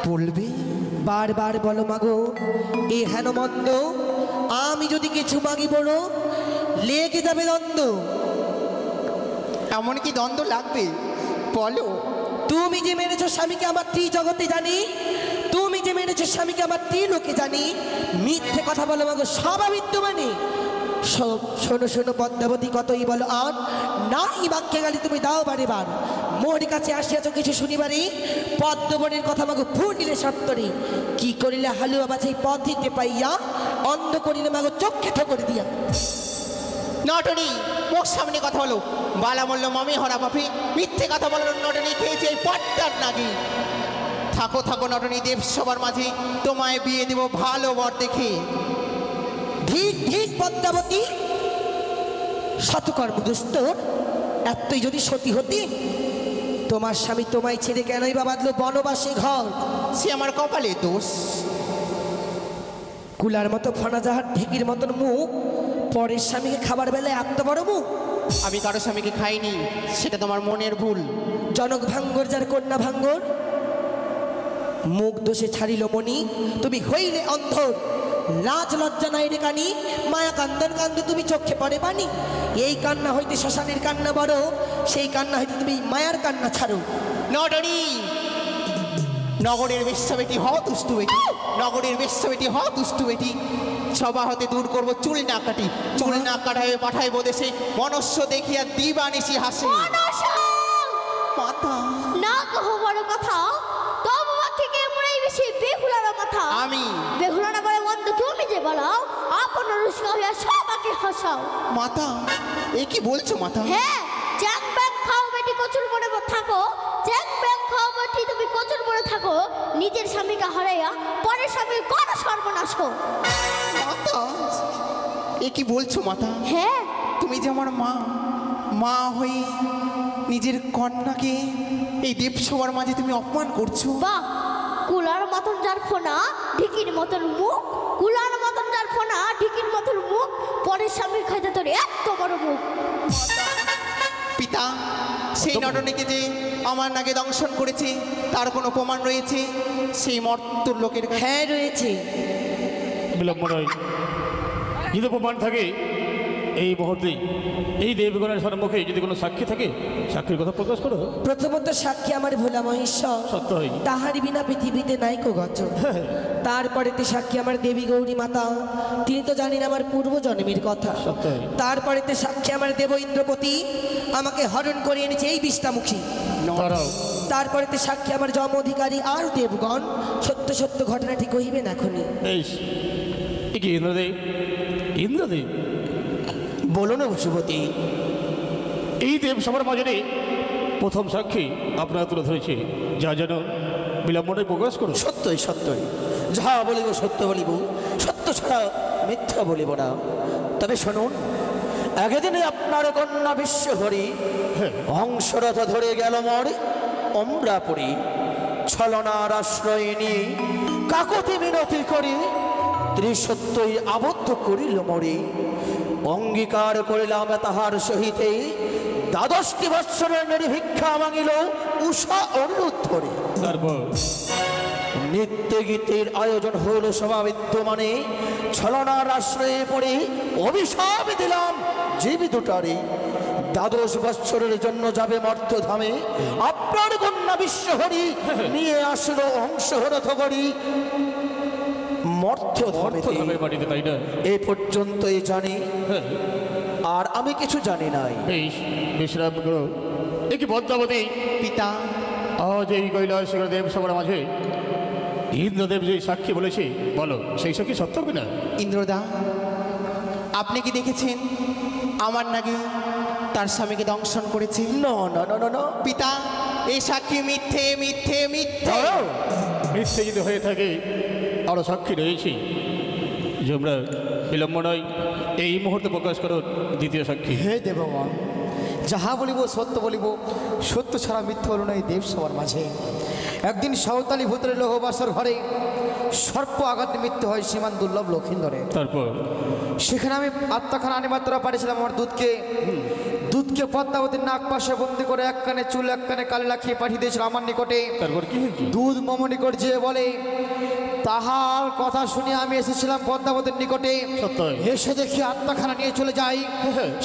বলবে? বারবার বলো মাগো, এ হেন মন্দ, আমি যদি কিছু মাগি বলো লেগে যাবে দ্বন্দ্ব। এমন কি দ্বন্দ্ব লাগবে? বলো। তুমি যে মেরেছো স্বামীকে আমার জগতে জানি, তুমি যে মেরেছো স্বামীকে আমার লোকে জানি। মিথ্যে কথা বলো মাগো, স্বাভাবিক মানে। শোনো শোনো পদ্মাবতী, কতই বলো আর না ই বাক্যে গালি তুমি দাও বারে বার। মোর কাছে আসিয়াছ কিছু শুনিবারি, পদ্মবনের কথা মাগো ভুলিলে সত্তরে। কি করিলে হালুয়া বাছাই পথিতে পাইয়া, অন্ধ করিলে মাগো চক্ষে ঠকরে দিয়া। নটনী, মুখ সামনে কথা বলো। বালা বললো মমি হরা পাপি, মিথ্যে কথা বললো নটনী, খেয়েছে এই পট্টার নাকি। থাকো থাকো নটনী, দেবসভার মাঝে তোমায় বিয়ে দেব ভালো বর দেখে। ঠিক ঠিক পদ্মাবতী, শতকর্ম দুস্তর। এতই যদি সতী হতি, তোমার স্বামী তোমায় ছেড়ে কেনই বা বাঁধলো বনবাসী ঘর। সে আমার কপালে দোষ। কুলার মতো ফনা যাহার ঢেকির মতন মুখ, পরের স্বামীকে খাবার বেলায় এত বড় মুখ। আমি কারো স্বামীকে খাইনি, সেটা তোমার মনের ভুল। জনক ভাঙ্গর যার কন্যা ভাঙ্গর, মুখ দোষে ছাড়িল মনি, তুমি হইলে অন্ধর। লাজ লজ্জা নাই রে কানি, মায়া কান্দন কান্দ তুমি চোখে পড়ে পানি। এই কান্না হইতে শ্মশানের কান্না বড়, সেই কান্না হইতে তুমি মায়ার কান্না ছাড়ো। নটনী, নগরের বেশ্যা বেটি হ দুষ্টু বেটি, নগরের বেশ্যা বেটি হ দুষ্টু বেটি। সভা হতে দূর করবো চুল না কাটি, চুল না কাটায় পাঠাইবো দেশে, মনুষ্য দেখিয়া দিবানিসি হাসে। মাতা, না কহো বড় কথা, তোমার থেকে মনে বেশি বেহুলার কথা। আমি বেহুলা না বলে মন্দ তুমি যে বলাও, আপন রুষ্কা হইয়া সবাকে হাসাও। মাতা, এ কি বলছো মাতা? হ্যাঁ, চ্যাং ব্যাং খাও বেটি কচুর মনে থাকো, চ্যাং ব্যাং খাও বেটি তুমি কচুর মনে থাকো। নিজের স্বামীকে হারাইয়া পরের স্বামীর কোন সর্বনাশ। মাতা, এ কি বলছো মাতা? হ্যাঁ, তুমি যে আমার মা, মা হয়ে নিজের কন্যাকে এই দেবসভার মাঝে তুমি অপমান করছো। বাহ, কুলার মতন যার ফোনা, ঢিকির মতন মুখ, কুলার মতন যার ফোনা ঢিকির মতন মুখ, পরের স্বামীর খাইতে তোর এত বড় মুখ। পিতা, সেই নটনীকে যে আমার নাকে দংশন করেছে তার কোনো প্রমাণ রয়েছে সেই মর্তুর লোকের কাছে? হ্যাঁ রয়েছে। বিলম্ব নয়, যদি প্রমাণ থাকে এই মুহূর্তে এই দেবগণের সম্মুখে যদি কোনো সাক্ষী থাকে, সাক্ষীর কথা প্রকাশ করো। প্রথমত সাক্ষী আমার ভোলা মহেশ্বর, সত্যই। তাহার বিনা পৃথিবীতে নাই কো গচন। তারপরেতে সাক্ষী আমার দেবী গৌরী মাতা, তিনি তো জানেন আমার পূর্ব জন্মের কথা। সত্যই। তারপরেতে সাক্ষী আমার দেব ইন্দ্রপতি, আমাকে হরণ করে এনেছে এই বিষ্টামুখী। তারাও তারপরেতে সাক্ষী আমার জম অধিকারী আর দেবগণ, সত্য সত্য ঘটনাটি কহিবেন এখনই। বেশ, এ কি ইন্দ্রদেব? ইন্দ্রদেব বলুন বসুপতি। এই দেব সবার মাঝে প্রথম সাক্ষী আপনারা তুলে ধরেছে, যা যেন বিলম্বনে প্রকাশ করুন। সত্যই সত্যই, যাহা বলিব সত্য বলিব, সত্য ছাড়া মিথ্যা বলিব না। তবে শুনুন, একদিনে আপনার কন্যা বিশ্বহরি হংসরথ ধরে গেল মোর অমরাপুরী, ছলনার আশ্রয় নিয়ে কাকতি মিনতি করি ত্রিসত্যই আবদ্ধ করিল মোরে। অঙ্গীকার করিলাম তাহার সহিতে, 12টি বৎসরের নির্ভিক্ষা মাঙিল উষা অনুরুদ্ধরে। তারপর নৃত্য গীতের আয়োজন হইল সভা বিদ্যমানে, ছলনার আশ্রয়ে পড়ে অভিশাপ দিলাম জীবি দুটারে। 12 বৎসরের জন্য যাবে মর্তধামে, আপনার কন্যা বিশ্বহরি নিয়ে আসলো অংশহরথ করি মর্তধামে। বাড়িতে, তাই না? এ পর্যন্তই জানি, হ্যাঁ। আর আমি কিছু জানি নাই। বেশ, বিশ্রাম করো। এ কি পদ্মাবতী? পিতা, আজ এই কৈলাস দেব সবার মাঝে ইন্দ্রদেব যে সাক্ষী বলেছে, বলো সেই সাক্ষী সত্য কিনা? ইন্দ্রদা, আপনি কি দেখেছেন আমার নাকি তার স্বামীকে দংশন করেছে? না না না না না পিতা, এই সাক্ষী মিথ্যে মিথ্যে মিথ্যে। মিথ্যে যদি হয়ে থাকে, আরও সাক্ষী রয়েছে। যমরা বিলম্ব নয়, এই মুহূর্তে প্রকাশ করো দ্বিতীয় সাক্ষী। হে দেবগণ, যাহা বলিব সত্য বলিব, সত্য ছাড়া মিথ্যা হল না এই দেব সবার মাঝে। একদিন সাঁওতালি ভূতের লৌহবাসর ঘরে সর্প আঘাতে মৃত্যু হয় শ্রীমান দুর্লভ লক্ষিন্দরের। তারপর সেখানে আমি আত্মাখানা আনিমাত্রা পাঠিয়েছিলাম আমার দুধকে পদ্মাবতীর নাক পাশে বন্দি করে এক কানে চুল এক কানে কালে লাখিয়ে পাঠিয়ে দিয়েছিল আমার নিকটে। তারপর কি হয়েছে? দুধ মম নিকট যে বলে, তাহার কথা শুনে আমি এসেছিলাম পদ্মাবতীর নিকটে। সত্যই। এসে দেখি আত্মাখানা নিয়ে চলে যাই,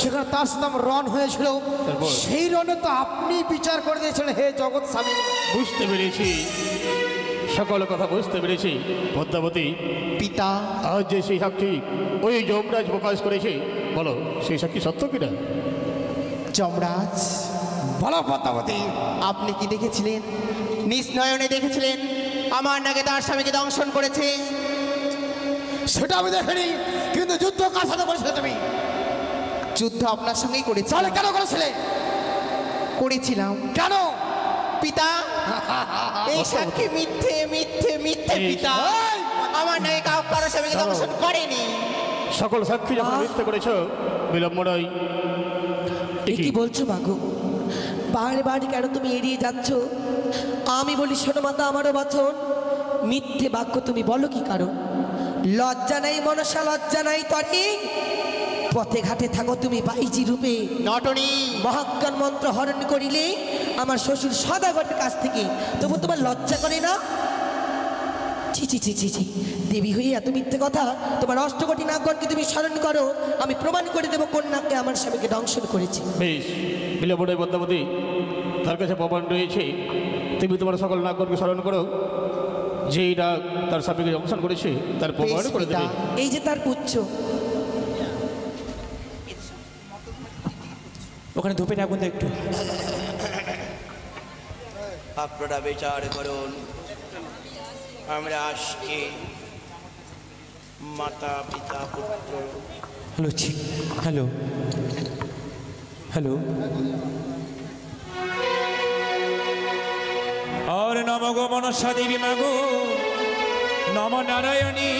সেখানে তার সাথে আমার রণ হয়েছিল। তারপর? সেই রণে তো আপনি বিচার করে দিয়েছিলেন হে জগৎ স্বামী। বুঝতে পেরেছি, সকল কথা বুঝতে পেরেছি। পদ্মাবতী, পিতা, আজ যে সেই সাক্ষী ওই যমরাজ প্রকাশ করেছে, বলো সেই সাক্ষী সত্য কিনা? যমরাজ, বলো পদ্মাবতী। আপনি কি দেখেছিলেন? নিজ নয়নে দেখেছিলেন আমার নাকি তার স্বামীকে দংশন করেছে? সেটা আমি দেখিনি, কিন্তু যুদ্ধ কার সাথে করেছিলে তুমি? যুদ্ধ আপনার সঙ্গেই করেছি। তাহলে কেন করেছিলে? করেছিলাম। কেন? পিতা, এই সাক্ষী মিথ্যে মিথ্যে মিথ্যে। পিতা, আমার নাকি কারো স্বামীকে দংশন করেনি। সকল সাক্ষী যখন মিথ্যে করেছ, বিলম্ব নয়। এ কি বলছো মাগো? বারবার কেন তুমি এড়িয়ে যাচ্ছ? আমি বলি শোনো মাতা, আমারও বাচন। মিথ্যে বাক্য তুমি বলো কি কারণ? লজ্জা নাই মনসা, লজ্জা নাই তরে। পথে ঘাটে থাকো তুমি বাইজি রূপে, নটনী, মহাজ্ঞান মন্ত্র হরণ করিলে আমার শ্বশুর সদাগরের কাছ থেকে, তবু তোমার লজ্জা করে না? ছি ছি ছি ছি ছি, দেবী হয়ে এত মিথ্যে কথা! তোমার অষ্টকোটি নাগগণকে তুমি স্মরণ করো, আমি প্রমাণ করে দেবো কন্যাকে আমার স্বামীকে দংশন করেছি। বেশ, বিলম্ব নয় পদ্মাবতী, তার কাছে প্রমাণ রয়েছে। তুমি তোমার সকল নাগরকে স্মরণ করো, যেই নাগ তার স্বামীকে দংশন করেছে তার প্রমাণ বেশ, করে পিতা। দেবে। এই যে তার পুচ্ছ, ওখানে ধূপের আগুন দাও একটু। আপনারা বিচার করুন। আমরা আসছি মাতা পিতা পুত্র। Hello, hello hello. আর নম গো মনসা দেবী মাগো, নম নারায়ণী